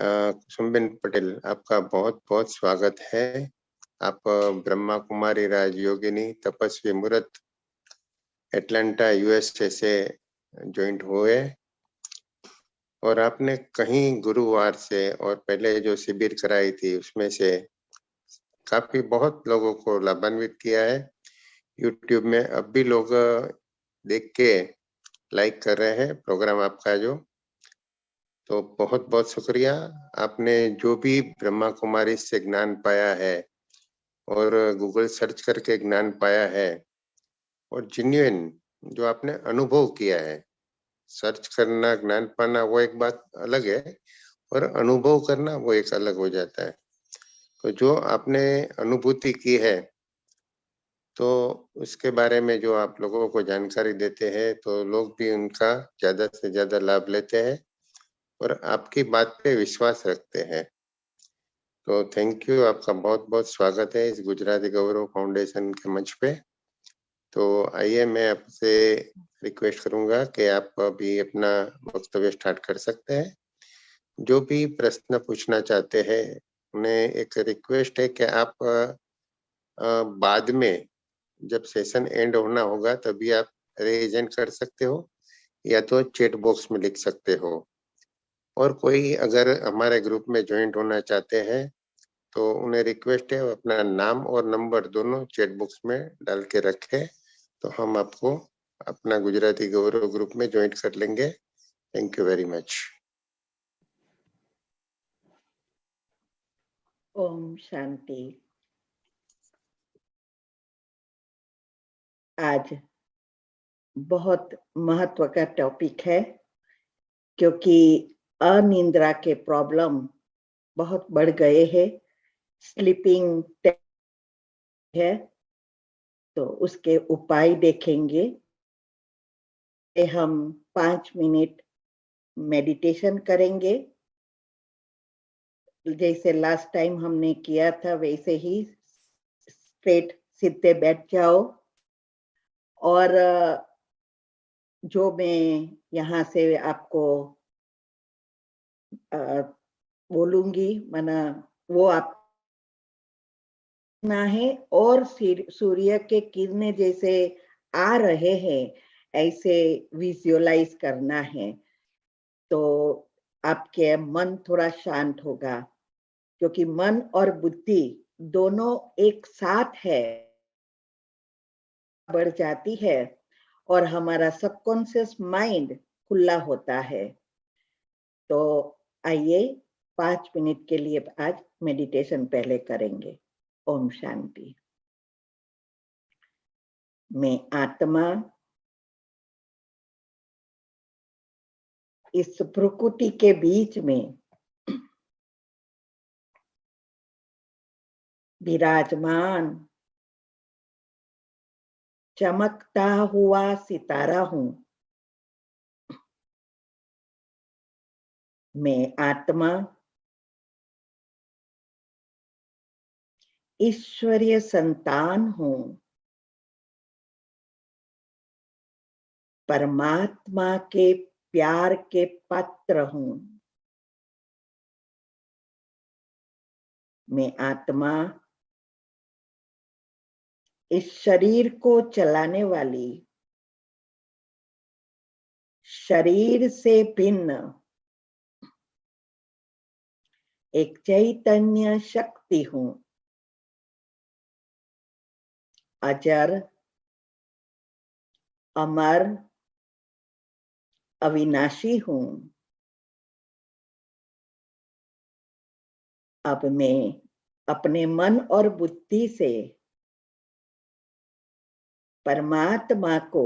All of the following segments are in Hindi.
कुसुमबेन पटेल, आपका बहुत-बहुत स्वागत है। आप ब्रह्मा कुमारी राजयोगिनी तपस्वी मूर्त एटलांटा यूएसए से ज्वाइंट हुए और आपने कहीं गुरुवार से और पहले जो शिविर कराई थी उसमें से काफी बहुत लोगों को लाभान्वित किया है। यूट्यूब में अब भी लोग देख के लाइक कर रहे हैं प्रोग्राम आपका जो, तो बहुत-बहुत शुक्रिया। आपने जो भी ब्रह्मा कुमारी से ज्ञान पाया है और गूगल सर्च करके ज्ञान पाया है और जेन्युइन जो आपने अनुभव किया है, सर्च करना ज्ञान पाना वो एक बात अलग है और अनुभव करना वो एक अलग हो जाता है। तो जो आपने अनुभूति की है तो उसके बारे में जो आप लोगों को जानकारी देते हैं तो लोग भी उनका ज्यादा से ज्यादा लाभ लेते हैं और आपकी बात पे विश्वास रखते हैं। तो थैंक यू, आपका बहुत-बहुत स्वागत है इस गुजराती गौरव फाउंडेशन के मंच पे। तो आइए मैं आपसे रिक्वेस्ट करूंगा कि आप अभी अपना वक्तव्य स्टार्ट कर सकते हैं। जो भी प्रश्न पूछना चाहते हैं उन्हें एक रिक्वेस्ट है कि आप बाद में जब सेशन एंड होना होगा तभी आप रेज हैंड कर सकते हो या तो चैट बॉक्स में लिख सकते हो। और कोई अगर हमारे ग्रुप में ज्वाइंट होना चाहते हैं तो उन्हें रिक्वेस्ट है वो अपना नाम और नंबर दोनों चैट बॉक्स में डाल के रखें, तो हम आपको अपना गुजराती गौरव ग्रुप में ज्वाइंट कर लेंगे। Thank you very much. ओम शांति। आज बहुत महत्व का टॉपिक है क्योंकि अनिद्रा के प्रॉब्लम बहुत बढ़ गए हैं। स्लीपिंग है तो उसके उपाय देखेंगे। हम 5 मिनट मेडिटेशन करेंगे, जैसे लास्ट टाइम हमने किया था वैसे ही स्ट्रेट सीधे बैठ जाओ और जो मैं यहाँ से आपको बोलूंगी माना वो आप ना है और सूर्य के किरणें जैसे आ रहे हैं ऐसे विजुअलाइज करना है, तो आपके मन थोड़ा शांत होगा क्योंकि मन और बुद्धि दोनों एक साथ है, बढ़ जाती है और हमारा सबकॉन्शियस माइंड खुला होता है। तो आइए 5 मिनट के लिए आज मेडिटेशन पहले करेंगे। ओम शांति। मैं आत्मा इस प्रकृति के बीच में विराजमान चमकता हुआ सितारा हूं। मैं आत्मा ईश्वरीय संतान हूं। परमात्मा के प्यार के पात्र हूं। मैं आत्मा इस शरीर को चलाने वाली, शरीर से भिन्न एक चैतन्य शक्ति हूं। अजर, अमर, अविनाशी हूं। अब मैं अपने मन और बुद्धि से परमात्मा को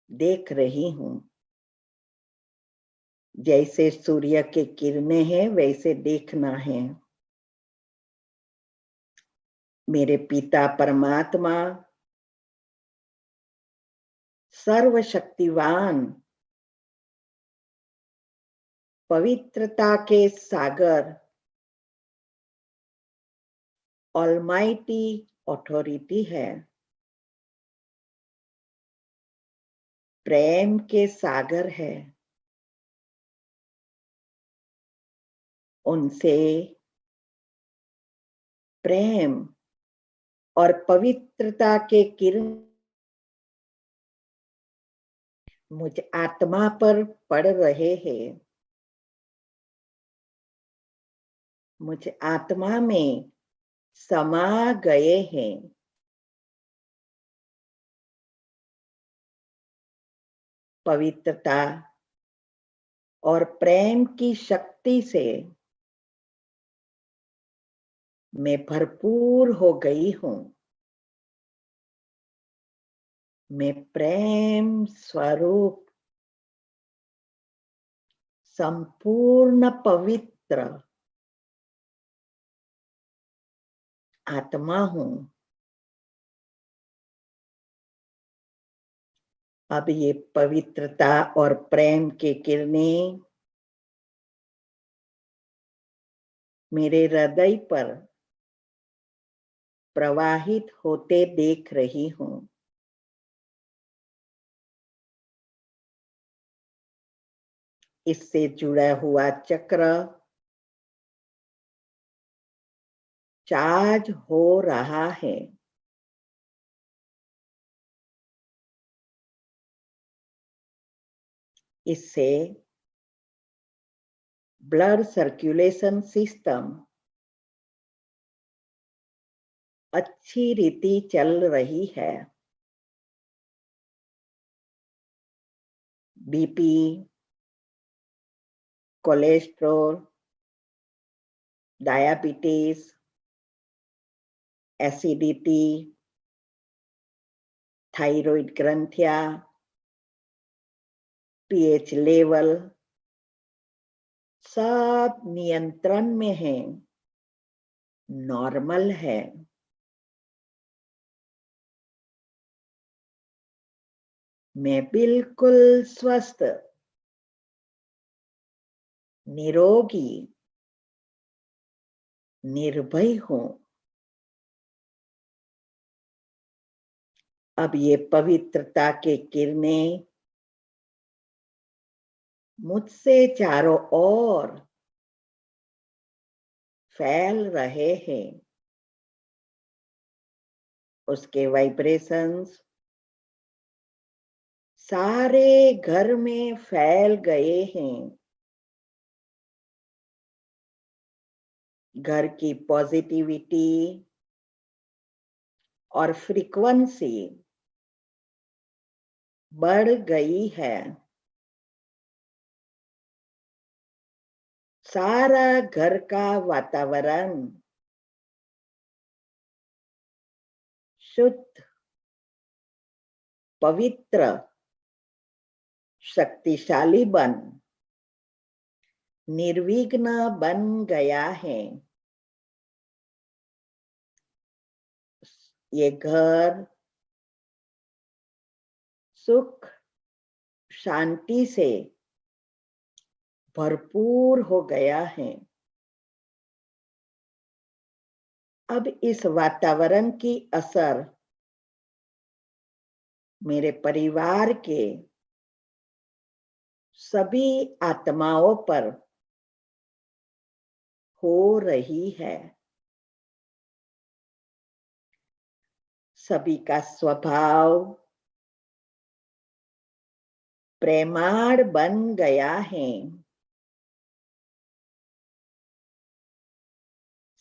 देख रही हूं। जैसे सूर्य के किरणें हैं वैसे देखना है। मेरे पिता परमात्मा सर्वशक्तिवान, पवित्रता के सागर, ऑलमाइटी अथॉरिटी है, प्रेम के सागर है। उनसे प्रेम और पवित्रता के किरण मुझ आत्मा पर पड़ रहे हैं। मुझ आत्मा में समा गए हैं। पवित्रता और प्रेम की शक्ति से मैं भरपूर हो गई हूं। मैं प्रेम स्वरूप संपूर्ण पवित्र आत्मा हूं। अब ये पवित्रता और प्रेम की किरणें मेरे हृदय पर प्रवाहित होते देख रही हूं। इससे जुड़ा हुआ चक्र चार्ज हो रहा है। इससे ब्लड सर्कुलेशन सिस्टम अच्छी रीति चल रही है। BP, cholesterol, diabetes, acidity, thyroid ग्रंथियां, पीएच लेवल सब नियंत्रण में है, नॉर्मल है। मैं बिल्कुल स्वस्थ, निरोगी, निर्भय हूं। अब ये पवित्रता के किरणें मुझसे चारों ओर फैल रहे हैं। उसके वाइब्रेशंस सारे घर में फैल गए हैं। घर की पॉजिटिविटी और फ्रीक्वेंसी बढ़ गई है। सारा घर का वातावरण शुद्ध, पवित्र, शक्तिशाली निर्विघ्न बन गया है। ये घर सुख, शांति से भरपूर हो गया है। अब इस वातावरण की असर मेरे परिवार के सभी आत्माओं पर हो रही है। सभी का स्वभाव प्रेमाळ बन गया है।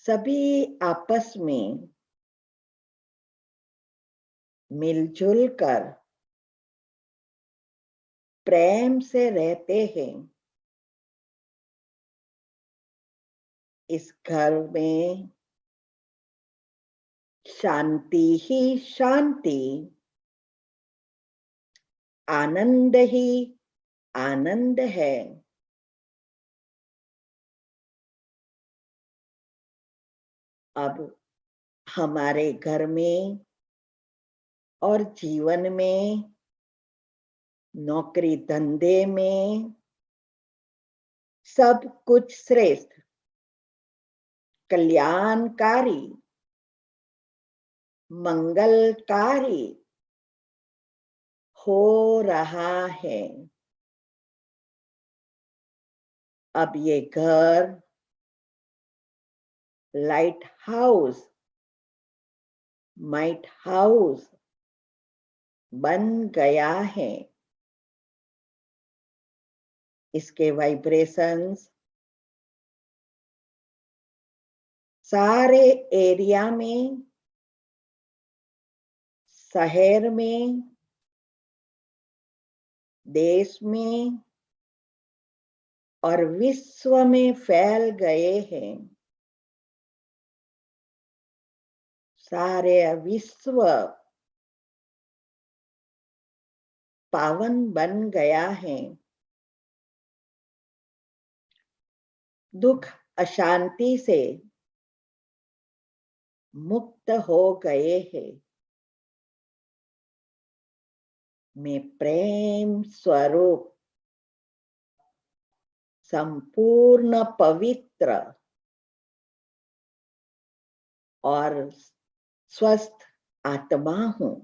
सभी आपस में मिलजुल कर प्रेम से रहते हैं। इस घर में शांति ही शांति, आनंद ही आनंद है। अब हमारे घर में और जीवन में, नौकरी धंधे में सब कुछ श्रेष्ठ, कल्याणकारी, मंगलकारी हो रहा है। अब ये घर लाइट हाउस, माइट हाउस बन गया है। इसके वाइब्रेशंस सारे एरिया में, शहर में, देश में और विश्व में फैल गए हैं। सारे विश्व पावन बन गया है। दुख अशांति से मुक्त हो गए हैं। मैं प्रेम स्वरूप संपूर्ण पवित्र और स्वस्थ आत्मा हूं।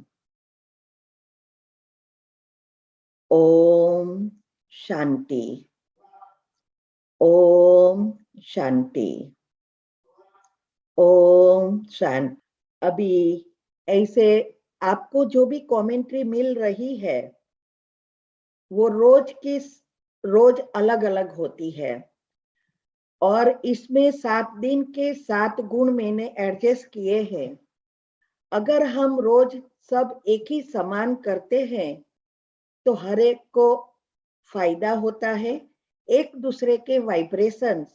ओम शांति, ओम शांति, ओम शांति। अभी ऐसे आपको जो भी कमेंट्री मिल रही है वो रोज अलग अलग होती है, और इसमें 7 दिन के 7 गुण मैंने एडजस्ट किए हैं। अगर हम रोज सब एक ही समान करते हैं तो हर एक को फायदा होता है। एक दूसरे के वाइब्रेशंस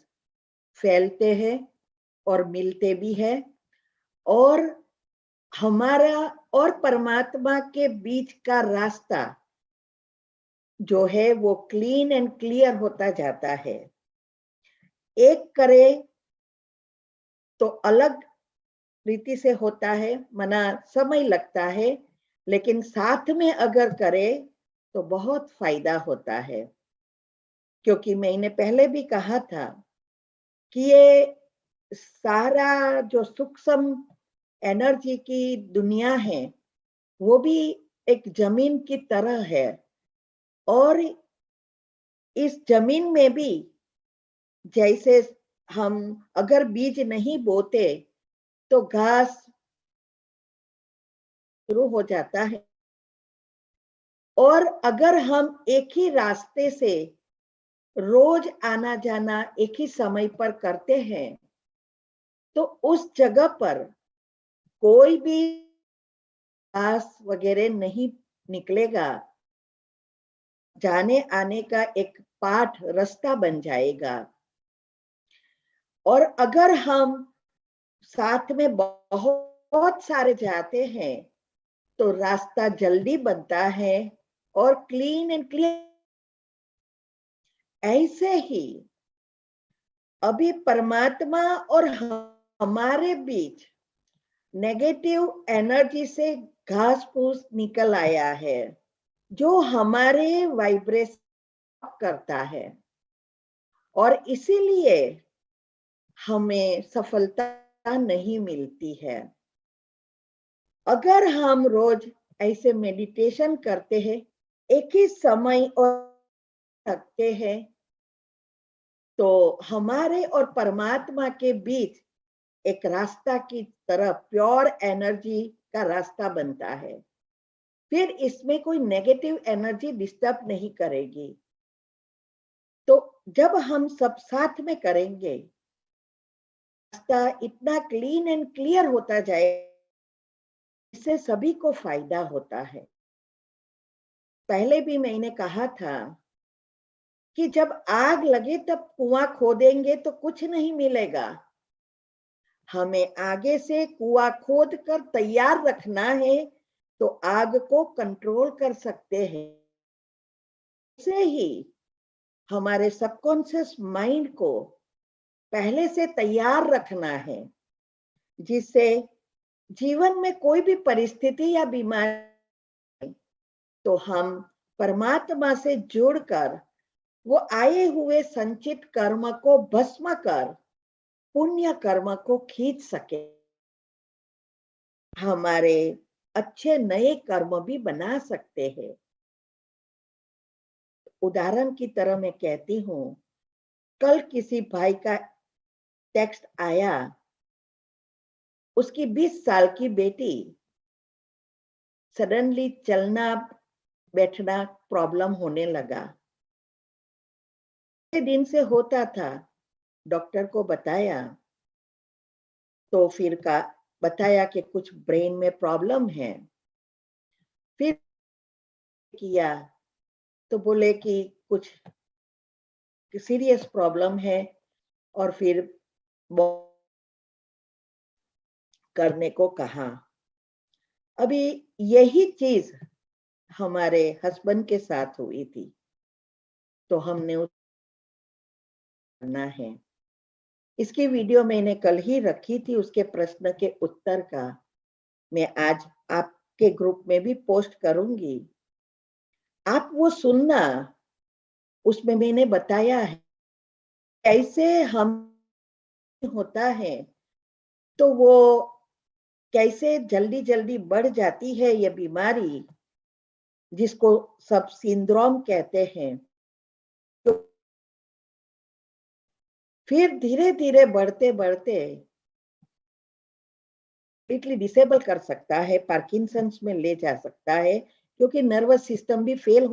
फैलते हैं और मिलते भी है, और हमारा और परमात्मा के बीच का रास्ता जो है वो क्लीन एंड क्लियर होता जाता है। एक करे तो अलग रीति से होता है, मना समय लगता है, लेकिन साथ में अगर करे तो बहुत फायदा होता है। क्योंकि मैंने पहले भी कहा था कि ये सारा जो सूक्ष्म एनर्जी की दुनिया है वो भी एक जमीन की तरह है, और इस जमीन में भी जैसे हम अगर बीज नहीं बोते तो घास शुरू हो जाता है, और अगर हम एक ही रास्ते से रोज आना जाना एक ही समय पर करते हैं तो उस जगह पर कोई भी घास वगैरह नहीं निकलेगा। जाने आने का एक पाठ रास्ता बन जाएगा। और अगर हम साथ में बहुत सारे जाते हैं तो रास्ता जल्दी बनता है और क्लीन एंड क्लियर। ऐसे ही अभी परमात्मा और हमारे बीच नेगेटिव एनर्जी से घास फूस निकल आया है जो हमारे वाइब्रेशन करता है, और इसीलिए हमें सफलता नहीं मिलती है। अगर हम रोज ऐसे मेडिटेशन करते हैं, एक ही समय और रखते हैं, तो हमारे और परमात्मा के बीच एक रास्ता की तरह प्योर एनर्जी का रास्ता बनता है। फिर इसमें कोई नेगेटिव एनर्जी डिस्टर्ब नहीं करेगी। तो जब हम सब साथ में करेंगे, रास्ता इतना क्लीन एंड क्लियर होता जाए, इससे सभी को फायदा होता है। पहले भी मैंने कहा था कि जब आग लगे तब कुआं खोदेंगे तो कुछ नहीं मिलेगा। हमें आगे से कुआं खोद कर तैयार रखना है तो आग को कंट्रोल कर सकते हैं। ऐसे ही हमारे सबकॉन्शियस माइंड को पहले से तैयार रखना है, जिससे जीवन में कोई भी परिस्थिति या बीमारी तो हम परमात्मा से जुड़कर वो आए हुए संचित कर्म को भस्म कर पुण्य कर्म को खींच सके, हमारे अच्छे नए कर्म भी बना सकते हैं। उदाहरण की तरह मैं कहती हूँ, कल किसी भाई का टेक्स्ट आया उसकी 20 साल की बेटी सडनली चलना बैठना प्रॉब्लम होने लगा। दिन से होता था, डॉक्टर को बताया तो फिर का बताया कि कुछ ब्रेन में प्रॉब्लम है। फिर किया तो बोले कि कुछ सीरियस प्रॉब्लम है और फिर करने को कहा। अभी यही चीज हमारे हस्बैंड के साथ हुई थी, तो हमने करना है। इसकी वीडियो मैंने कल ही रखी थी, उसके प्रश्न के उत्तर का मैं आज आपके ग्रुप में भी पोस्ट करूंगी, आप वो सुनना। उसमें मैंने बताया है कैसे हम होता है तो वो कैसे जल्दी जल्दी बढ़ जाती है ये बीमारी, जिसको सब सिंड्रोम कहते हैं। तो फिर धीरे धीरे बढ़ते बढ़ते कंप्लीटली डिसेबल कर सकता है, पार्किंसंस में ले जा सकता है, क्योंकि नर्वस सिस्टम भी फेल।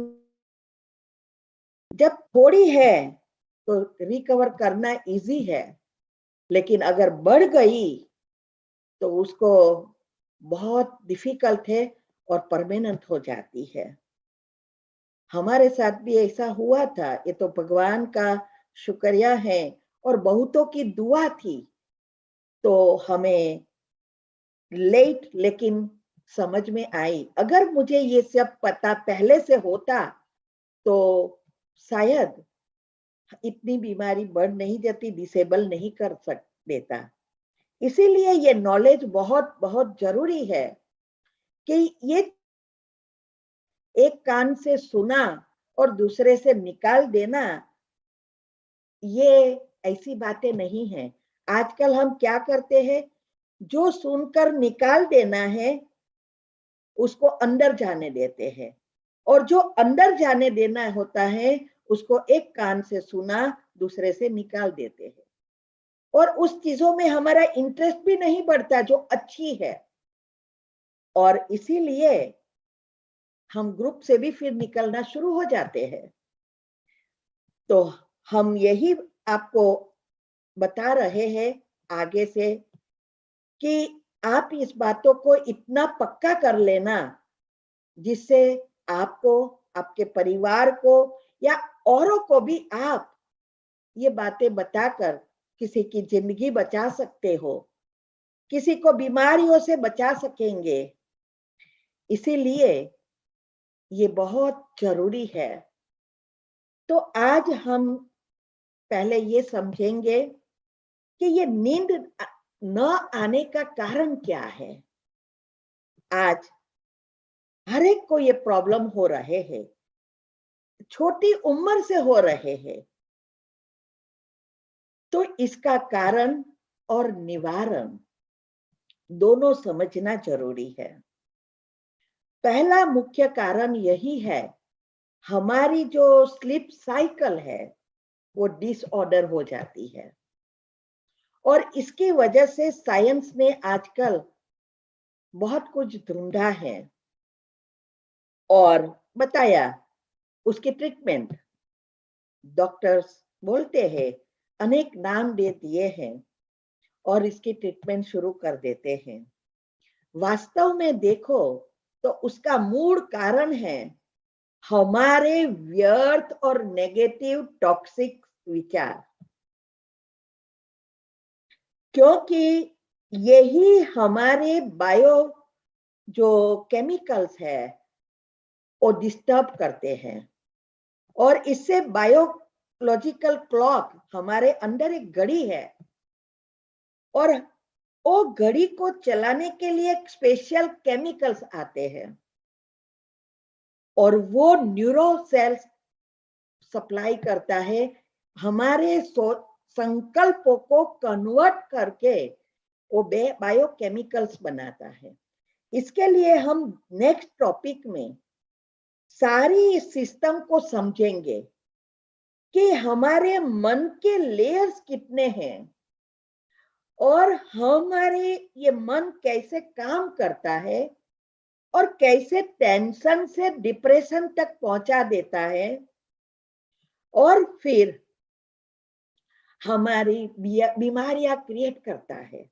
जब थोड़ी है तो रिकवर करना इजी है, लेकिन अगर बढ़ गई तो उसको बहुत डिफिकल्ट है और परमानेंट हो जाती है। हमारे साथ भी ऐसा हुआ था, ये तो भगवान का शुक्रिया है और बहुतों की दुआ थी, तो हमें लेट लेकिन समझ में आई। अगर मुझे ये सब पता पहले से होता तो शायद इतनी बीमारी बढ़ नहीं जाती, डिसेबल नहीं कर देता। इसीलिए ये नॉलेज बहुत बहुत जरूरी है कि ये एक कान से सुना और दूसरे से निकाल देना, ये ऐसी बातें नहीं है। आजकल हम क्या करते हैं, जो सुनकर निकाल देना है उसको अंदर जाने देते हैं, और जो अंदर जाने देना होता है उसको एक कान से सुना दूसरे से निकाल देते हैं, और उस चीजों में हमारा इंटरेस्ट भी नहीं बढ़ता जो अच्छी है। और इसीलिए हम ग्रुप से भी फिर निकलना शुरू हो जाते हैं। तो हम यही आपको बता रहे हैं आगे से कि आप इस बातों को इतना पक्का कर लेना जिससे आपको, आपके परिवार को या औरों को भी आप ये बातें बताकर किसी की जिंदगी बचा सकते हो, किसी को बीमारियों से बचा सकेंगे। इसीलिए ये बहुत जरूरी है। तो आज हम पहले ये समझेंगे कि ये नींद न आने का कारण क्या है। आज हर एक को ये प्रॉब्लम हो रहे हैं, छोटी उम्र से हो रहे हैं। तो इसका कारण और निवारण दोनों समझना जरूरी है। पहला मुख्य कारण यही है, हमारी जो स्लीप साइकिल है वो डिसऑर्डर हो जाती है, और इसकी वजह से साइंस ने आजकल बहुत कुछ ढूंढा है और बताया। उसकी ट्रीटमेंट डॉक्टर्स बोलते हैं, अनेक नाम दे दिए हैं और इसकी ट्रीटमेंट शुरू कर देते हैं। वास्तव में देखो तो उसका मूल कारण है हमारे व्यर्थ और नेगेटिव टॉक्सिक विचार, क्योंकि यही हमारे बायो जो केमिकल्स है वो डिस्टर्ब करते हैं, और इससे बायोलॉजिकल क्लॉक, हमारे अंदर एक घड़ी है और वो घड़ी को चलाने के लिए स्पेशल केमिकल्स आते हैं, और वो न्यूरो सेल्स सप्लाई करता है, हमारे संकल्पों को कन्वर्ट करके वो बायोकेमिकल्स बनाता है। इसके लिए हम नेक्स्ट टॉपिक में सारी सिस्टम को समझेंगे कि हमारे मन के लेयर्स कितने हैं, और हमारे ये मन कैसे काम करता है और कैसे टेंशन से डिप्रेशन तक पहुंचा देता है और फिर हमारी बीमारियां क्रिएट करता है।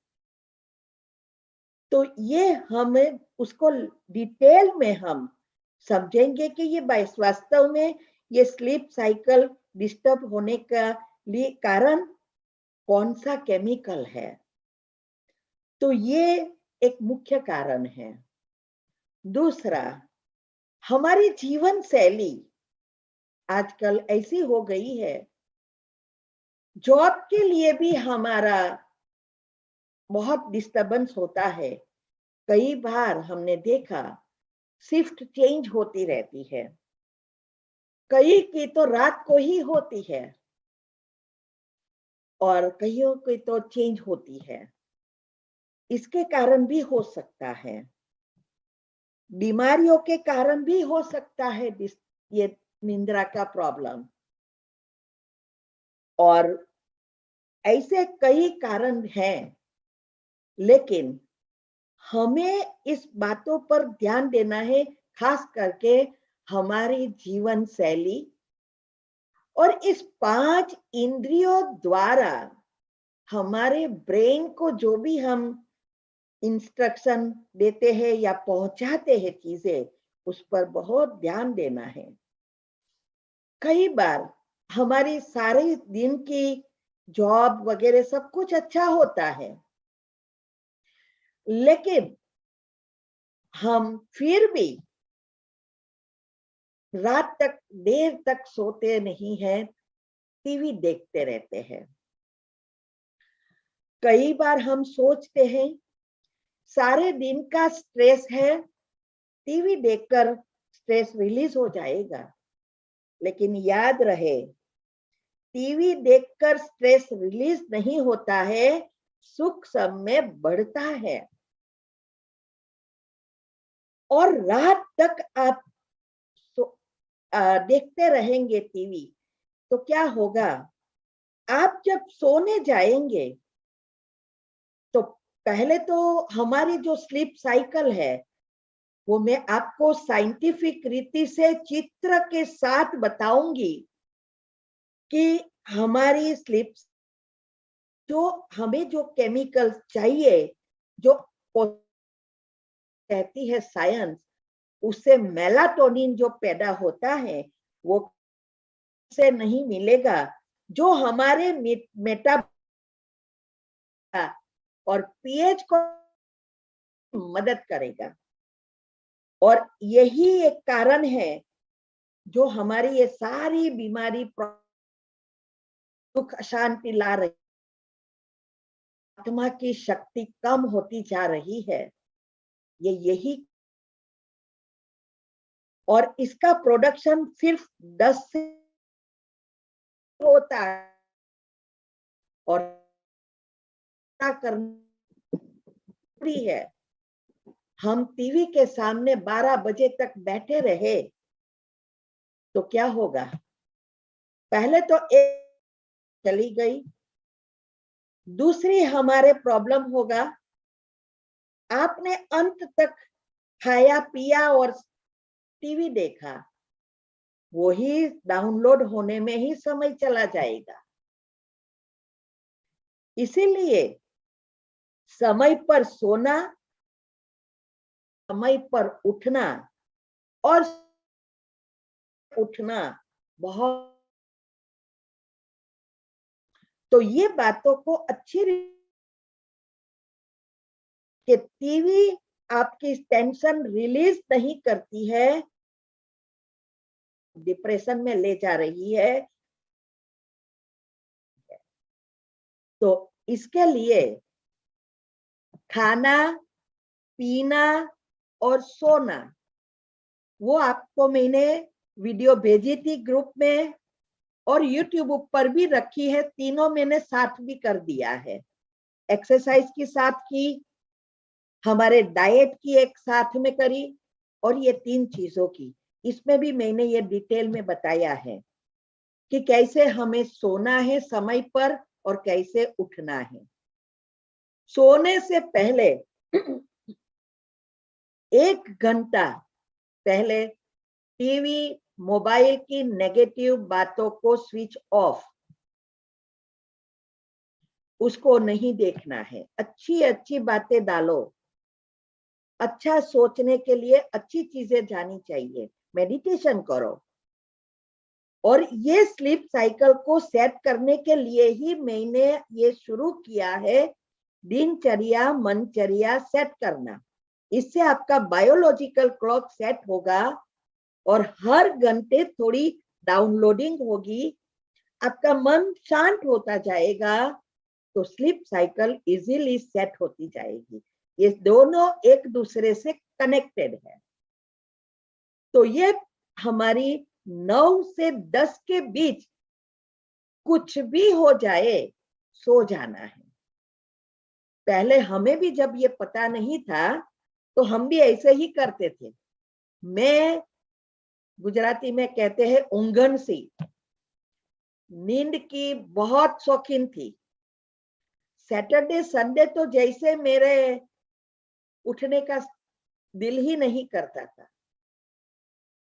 तो ये हमें उसको डिटेल में हम समझेंगे कि ये वास्तव में ये स्लीप साइकिल डिस्टर्ब होने का लिए कारण कौन सा केमिकल है। तो ये एक मुख्य कारण है। दूसरा, हमारी जीवन शैली आजकल ऐसी हो गई है, जॉब के लिए भी हमारा बहुत डिस्टरबेंस होता है। कई बार हमने देखा शिफ्ट चेंज होती रहती है, कई की तो रात को ही होती है और कईयों की तो चेंज होती है। इसके कारण भी हो सकता है, बीमारियों के कारण भी हो सकता है ये निंद्रा का प्रॉब्लम। और ऐसे कई कारण हैं, लेकिन हमें इस बातों पर ध्यान देना है, खास करके हमारी जीवन शैली और इस 5 इंद्रियों द्वारा हमारे ब्रेन को जो भी हम इंस्ट्रक्शन देते हैं या पहुंचाते हैं चीजें, उस पर बहुत ध्यान देना है। कई बार हमारी सारे दिन की जॉब वगैरह सब कुछ अच्छा होता है, लेकिन हम फिर भी रात तक देर तक सोते नहीं हैं, टीवी देखते रहते हैं। कई बार हम सोचते हैं सारे दिन का स्ट्रेस है, टीवी देखकर स्ट्रेस रिलीज हो जाएगा। लेकिन याद रहे, टीवी देखकर स्ट्रेस रिलीज नहीं होता है, सुख सब में बढ़ता है। और रात तक आप देखते रहेंगे टीवी, तो क्या होगा, आप जब सोने जाएंगे तो पहले तो हमारी जो स्लीप साइकिल है वो मैं आपको साइंटिफिक रीति से चित्र के साथ बताऊंगी कि हमारी स्लीप जो हमें जो केमिकल चाहिए, जो कहती है साइंस, उससे मेलाटोनिन जो पैदा होता है वो से नहीं मिलेगा, जो हमारे मेटा और पीएच को मदद करेगा। और यही एक कारण है जो हमारी ये सारी बीमारी दुख अशांति ला रही, आत्मा की शक्ति कम होती जा रही है, ये यही। और इसका प्रोडक्शन सिर्फ 10 से होता है और करनी है। हम टीवी के सामने 12 बजे तक बैठे रहे तो क्या होगा, पहले तो एक चली गई, दूसरी हमारे प्रॉब्लम होगा, आपने अंत तक खाया पिया और टीवी देखा, वो ही डाउनलोड होने में ही समय चला जाएगा। इसीलिए समय पर सोना, समय पर उठना और उठना बहुत, तो ये बातों को अच्छी कि टीवी आपकी टेंशन रिलीज नहीं करती है, डिप्रेशन में ले जा रही है। तो इसके लिए खाना, पीना और सोना, वो आपको मैंने वीडियो भेजी थी ग्रुप में और यूट्यूब पर भी रखी है, तीनों मैंने साथ भी कर दिया है। एक्सरसाइज की साथ की, हमारे डाइट की एक साथ में करी और ये 3 चीजों की, इसमें भी मैंने ये डिटेल में बताया है कि कैसे हमें सोना है समय पर और कैसे उठना है। सोने से पहले 1 घंटा पहले टीवी, मोबाइल की नेगेटिव बातों को स्विच ऑफ, उसको नहीं देखना है। अच्छी अच्छी बातें डालो, अच्छा सोचने के लिए अच्छी चीजें जानी चाहिए, मेडिटेशन करो। और ये स्लीप साइकिल को सेट करने के लिए ही मैंने ये शुरू किया है, दिनचर्या मनचर्या सेट करना। इससे आपका बायोलॉजिकल क्लॉक सेट होगा और हर घंटे थोड़ी डाउनलोडिंग होगी, आपका मन शांत होता जाएगा, तो स्लीप साइकिल इजीली सेट होती जाएगी। ये दोनों एक दूसरे से कनेक्टेड है। तो ये हमारी 9 से 10 के बीच कुछ भी हो जाए, सो जाना है। पहले हमें भी जब ये पता नहीं था तो हम भी ऐसे ही करते थे। मैं गुजराती में कहते हैं ऊंघन सी, नींद की बहुत शौकीन थी। सैटरडे संडे तो जैसे मेरे उठने का दिल ही नहीं करता था।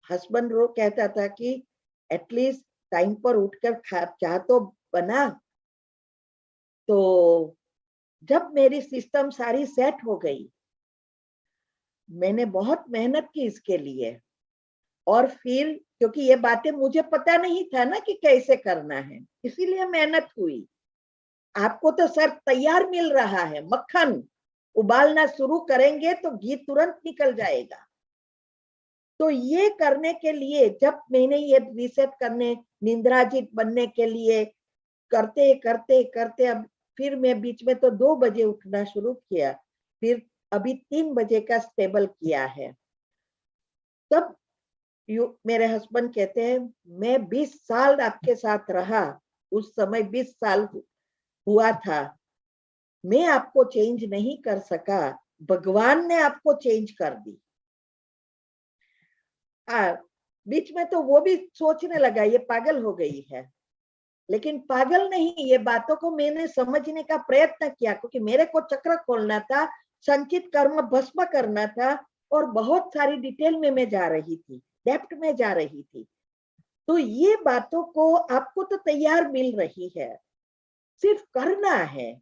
हस्बैंड रो कहता था कि एटलीस्ट टाइम पर उठकर खा चाह तो बना। तो जब मेरी सिस्टम सारी सेट हो गई, मैंने बहुत मेहनत की इसके लिए। और फिर क्योंकि ये बातें मुझे पता नहीं था ना कि कैसे करना है, इसीलिए मेहनत हुई। आपको तो सर तैयार मिल रहा है, मक्खन उबालना शुरू करेंगे तो घी तुरंत निकल जाएगा। तो ये करने के लिए जब मैंने ये रिसेट करने, निंद्राजित बनने के लिए करते करते करते, अब फिर मैं बीच में तो 2 बजे उठना शुरू किया, फिर अभी 3 बजे का स्टेबल किया है। तब मेरे हस्बैंड कहते हैं, मैं 20 साल आपके साथ रहा, उस समय 20 साल हुआ था, मैं आपको चेंज नहीं कर सका, भगवान ने आपको चेंज कर दी। बीच में तो वो भी सोचने लगा ये पागल हो गई है, लेकिन पागल नहीं, ये बातों को मैंने समझने का प्रयत्न किया, क्योंकि मेरे को चक्र खोलना था, संचित कर्म भस्म करना था, और बहुत सारी डिटेल में मैं जा रही थी, डेप्थ में जा रही थी। तो ये बातों को आपको तो तैयार मिल रही है, सिर्फ करना है।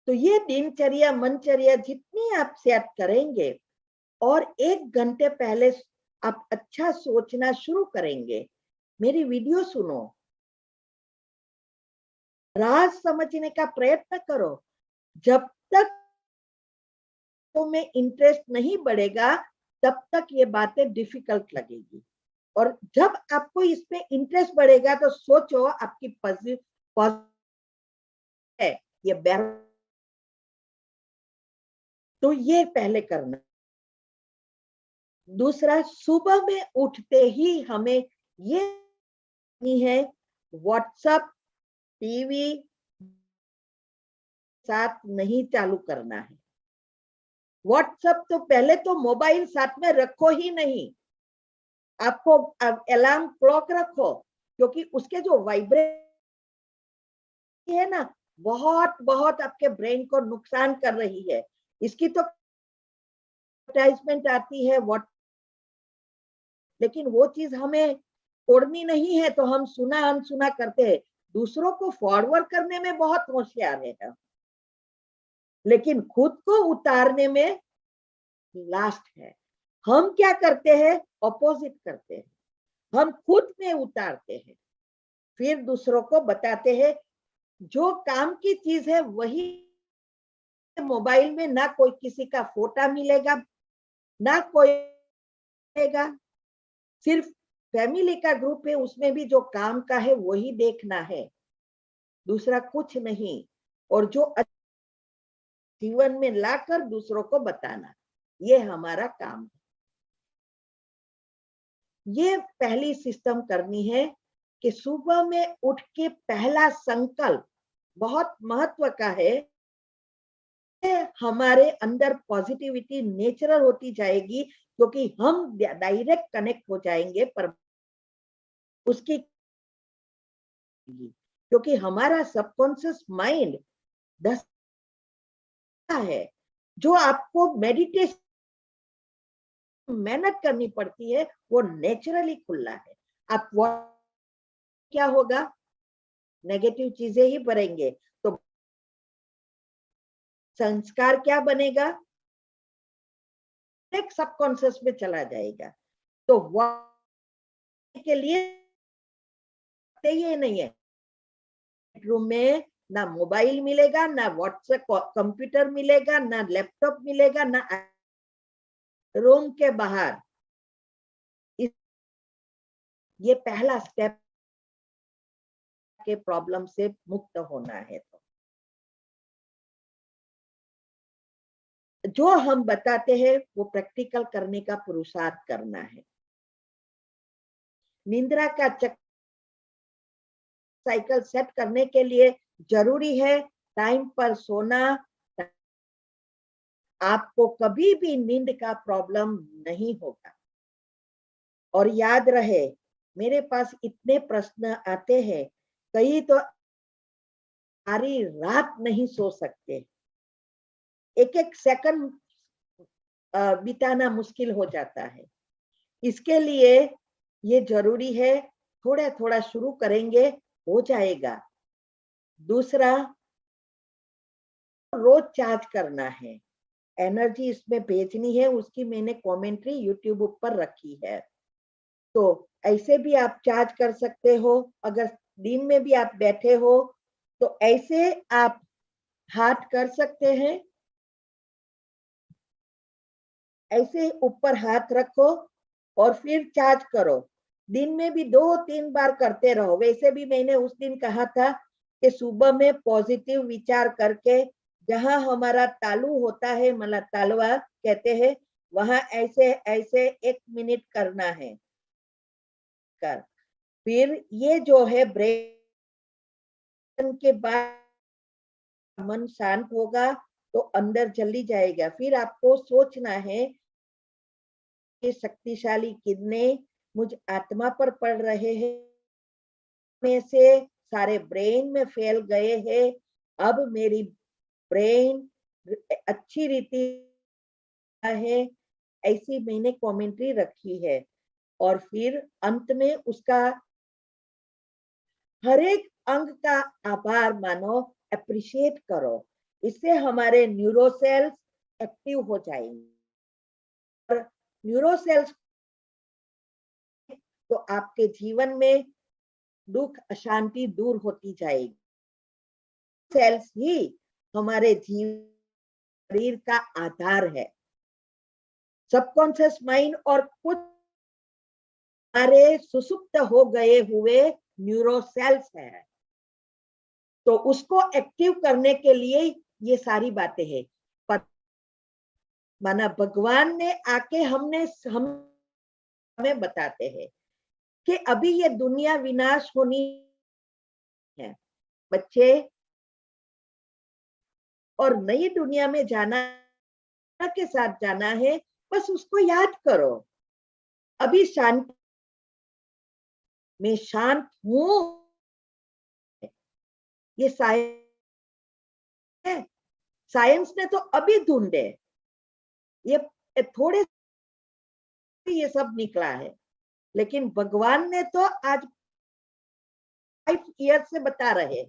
तो ये दिनचर्या मनचर्या जितनी आप सेट करेंगे और 1 घंटे पहले आप अच्छा सोचना शुरू करेंगे, मेरी वीडियो सुनो, राज समझने का प्रयत्न करो। जब तक तो में इंटरेस्ट नहीं बढ़ेगा, तब तक ये बातें डिफिकल्ट लगेगी। और जब आपको इसमें इंटरेस्ट बढ़ेगा तो सोचो आपकी है ये तो ये पहले करना। दूसरा, सुबह में उठते ही हमें ये नहीं है व्हाट्सएप टीवी साथ नहीं चालू करना है। व्हाट्सएप तो पहले तो मोबाइल साथ में रखो ही नहीं, आपको अलार्म क्लॉक रखो, क्योंकि उसके जो वाइब्रेशन है ना, बहुत बहुत आपके ब्रेन को नुकसान कर रही है। इसकी तो एडवर्टाइजमेंट आती है व्हाट, लेकिन वो चीज हमें छोड़नी नहीं है, तो हम सुना अनसुना करते हैं। दूसरों को फॉरवर्ड करने में बहुत होशियार है, लेकिन खुद को उतारने में लास्ट है। हम क्या करते हैं, ऑपोजिट करते हैं, हम खुद में उतारते हैं, फिर दूसरों को बताते हैं। जो काम की चीज है वही मोबाइल में, ना कोई किसी का फोटो मिलेगा, ना कोई मिलेगा, सिर्फ फैमिली का ग्रुप है, उसमें भी जो काम का है वही देखना है, दूसरा कुछ नहीं। और जो जीवन में लाकर दूसरों को बताना, ये हमारा काम है। ये पहली सिस्टम करनी है कि सुबह में उठ के पहला संकल्प बहुत महत्व का है। हमारे अंदर पॉजिटिविटी नेचुरल होती जाएगी, क्योंकि हम डायरेक्ट कनेक्ट हो जाएंगे पर उसकी, क्योंकि हमारा सबकॉन्शियस माइंड 10 है, जो आपको मेडिटेशन मेहनत करनी पड़ती है, वो नेचुरली खुला है। आप क्या होगा, नेगेटिव चीजें ही भरेंगे तो संस्कार क्या बनेगा, एक सबकॉन्शियस में चला जाएगा। तो वो के लिए ये नहीं है रूम में ना मोबाइल मिलेगा, ना व्हाट्सएप कंप्यूटर मिलेगा, ना लैपटॉप मिलेगा, ना रूम के बाहर। ये पहला स्टेप के प्रॉब्लम से मुक्त होना है। तो जो हम बताते हैं वो प्रैक्टिकल करने का पुरुषार्थ करना है। निंद्रा का चक्र साइकिल सेट करने के लिए जरूरी है टाइम पर सोना। आपको कभी भी नींद का प्रॉब्लम नहीं होगा। और याद रहे, मेरे पास इतने प्रश्न आते हैं, कई तो सारी रात नहीं सो सकते, एक एक सेकंड बिताना मुश्किल हो जाता है। इसके लिए ये जरूरी है, थोड़ा थोड़ा शुरू करेंगे, हो जाएगा। दूसरा, रोज चार्ज करना है, एनर्जी इसमें भेजनी है, उसकी मैंने कमेंट्री यूट्यूब ऊपर रखी है। तो ऐसे भी आप चार्ज कर सकते हो। अगर दिन में भी आप बैठे हो तो ऐसे आप हाथ कर सकते हैं, ऐसे ऊपर हाथ रखो और फिर चार्ज करो। दिन में भी 2-3 बार करते रहो। वैसे भी मैंने उस दिन कहा था कि सुबह में पॉजिटिव विचार करके, जहां हमारा तालु होता है, मतलब तालवा कहते हैं, वहां ऐसे ऐसे 1 मिनट करना है। कर फिर ये जो है ब्रेन के बाद मन शांत होगा तो अंदर जल्दी जाएगा। फिर आपको सोचना है कि शक्तिशाली किरणें मुझ आत्मा पर पड़ रहे हैं, में से सारे ब्रेन में फैल गए हैं। अब मेरी ब्रेन अच्छी रीति है, ऐसी मैंने कमेंट्री रखी है। और फिर अंत में उसका हर एक अंग का आभार मानो, अप्रिशिएट करो। इससे हमारे न्यूरोसेल्स एक्टिव हो जाएंगे। और न्यूरोसेल्स तो आपके जीवन में दुख अशांति दूर होती जाएगी। सेल्स ही हमारे शरीर का आधार है। सबकॉन्शियस माइंड और कुछ हमारे सुसुप्त हो गए हुए न्यूरोसेल्स है, तो उसको एक्टिव करने के लिए ये सारी बातें हैं। पर माना भगवान ने आके हमें बताते हैं कि अभी ये दुनिया विनाश होनी है, बच्चे, और नई दुनिया में जाना के साथ जाना है। बस उसको याद करो, अभी शांति में शांत हूं। ये साइंस ने तो अभी ढूंढे, ये थोड़े ये सब निकला है, लेकिन भगवान ने तो आज 5 ईयर से बता रहे,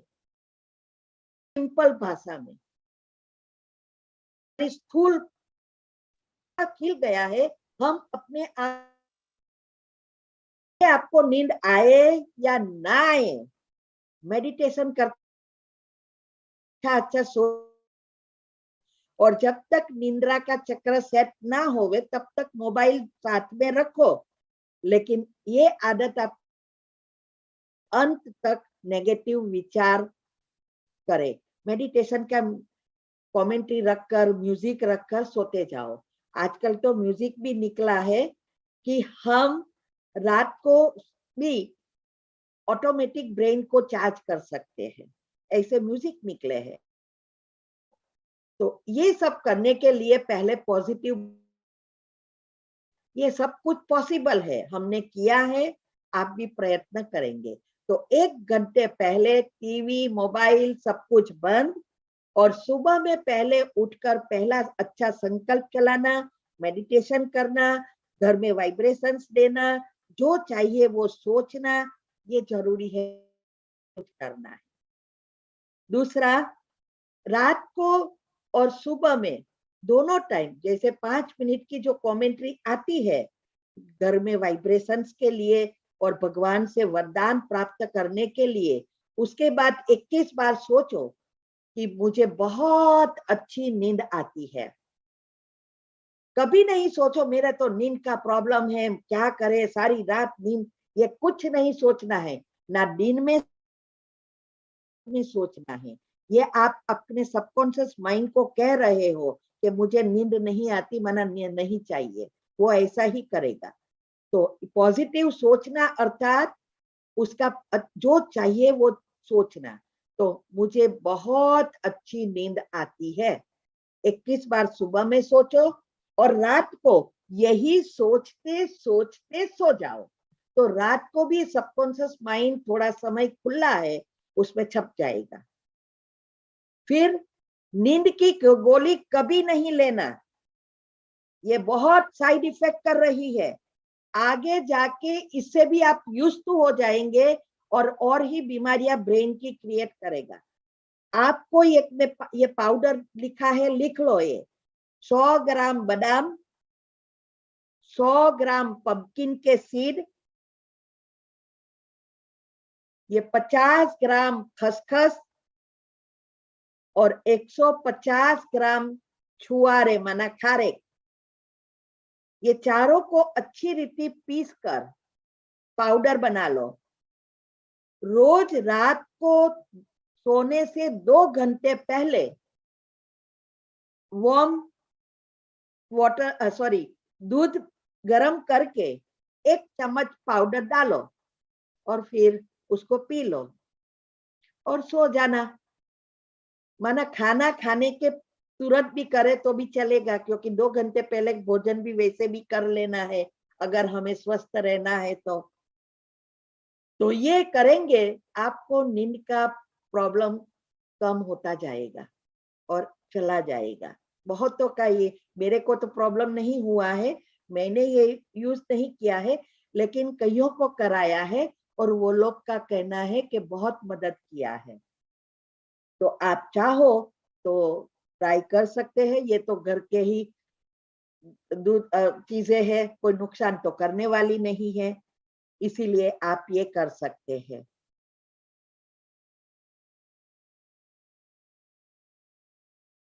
सिंपल भाषा में। स्थूल खिल गया है। हम अपने आपको नींद आए या ना आए, मेडिटेशन कर अच्छा सो, और जब तक निंद्रा का चक्र सेट ना होवे तब तक मोबाइल साथ में रखो। लेकिन ये आदत आप अंत तक नेगेटिव विचार करे। मेडिटेशन का कमेंट्री रखकर, म्यूजिक रखकर सोते जाओ। आजकल तो म्यूजिक भी निकला है कि हम रात को भी ऑटोमेटिक ब्रेन को चार्ज कर सकते हैं, ऐसे म्यूजिक निकले हैं। तो ये सब करने के लिए पहले पॉजिटिव, ये सब कुछ पॉसिबल है, हमने किया है, आप भी प्रयत्न करेंगे। तो 1 घंटे पहले टीवी मोबाइल सब कुछ बंद, और सुबह में पहले उठकर पहला अच्छा संकल्प चलाना, मेडिटेशन करना, घर में वाइब्रेशंस देना, जो चाहिए वो सोचना, ये जरूरी है करना है। दूसरा, रात को और सुबह में दोनों टाइम जैसे 5 मिनट की जो कमेंट्री आती है घर में वाइब्रेशंस के लिए और भगवान से वरदान प्राप्त करने के लिए, उसके बाद 21 बार सोचो कि मुझे बहुत अच्छी नींद आती है। कभी नहीं सोचो मेरा तो नींद का प्रॉब्लम है, क्या करे सारी रात नींद, ये कुछ नहीं सोचना है, ना दिन में सोचना है। ये आप अपने सबकॉन्शियस माइंड को कह रहे हो कि मुझे नींद नहीं आती, मना नींद नहीं चाहिए, वो ऐसा ही करेगा। तो पॉजिटिव सोचना अर्थात उसका जो चाहिए वो सोचना। तो मुझे बहुत अच्छी नींद आती है, 21 बार सुबह में सोचो और रात को यही सोचते सोचते सो जाओ। तो रात को भी सबकॉन्शियस माइंड थोड़ा समय खुला है, उसमें छप जाएगा। फिर नींद की गोली कभी नहीं लेना, ये बहुत साइड इफेक्ट कर रही है। आगे जाके इससे भी आप यूज्ड टू हो जाएंगे और ही बीमारियां ब्रेन की क्रिएट करेगा। आपको ये पाउडर लिखा है, लिख लो। ये 100 ग्राम बादाम, 100 ग्राम पंपकिन के सीड, ये 50 ग्राम खसखस और 150 ग्राम छुआरे माना खारे, ये चारों को अच्छी रीति पीस कर पाउडर बना लो। रोज रात को सोने से 2 घंटे पहले वार्म वाटर दूध गरम करके 1 चम्मच पाउडर डालो और फिर उसको पी लो और सो जाना। माना खाना खाने के तुरंत भी करे तो भी चलेगा, क्योंकि 2 घंटे पहले भोजन भी वैसे भी कर लेना है अगर हमें स्वस्थ रहना है। तो ये करेंगे, आपको नींद का प्रॉब्लम कम होता जाएगा और चला जाएगा। बहुतों का ये, मेरे को तो प्रॉब्लम नहीं हुआ है, मैंने ये यूज नहीं किया है, लेकिन कईयों को कराया है और वो लोग का कहना है कि बहुत मदद किया है। तो आप चाहो तो ट्राई कर सकते हैं। ये तो घर के ही दूध चीजें हैं, कोई नुकसान तो करने वाली नहीं है, इसीलिए आप ये कर सकते हैं।